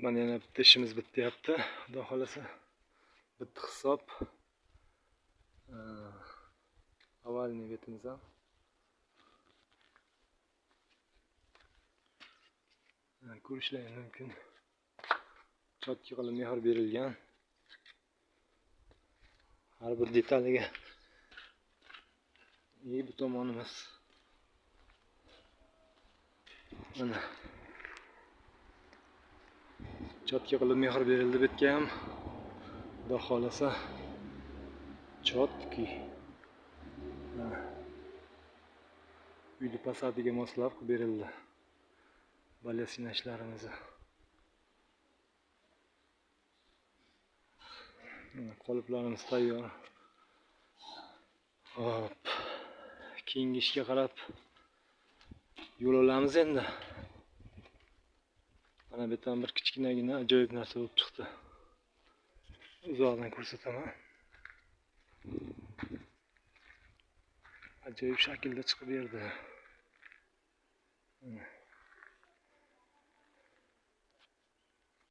Mana yana bitta ishimiz bityapti. Xudo xolasa bitta hisob. Avvalni betimiz ham. Ko'rishlaringiz mumkin. Cho'tki qilib mehr berilgan. Har bir detaliga bu tomonimiz. Mana cho'tki qilib mehr berildi bitga ham. Xudo xolasa chotki. Uyli fasadiga moslab qilib berildi. Balyasina ishlarimiz. Qoliplarimiz tayyor. Hop. Keyingi ishga qarab yo'l olamiz endi. Mana bu yerdan bir kichkinagina ajoyib narsa bo'lib chiqdi. Uzoqdan ko'rsataman. Ajoyib shaklda chiqib berdi.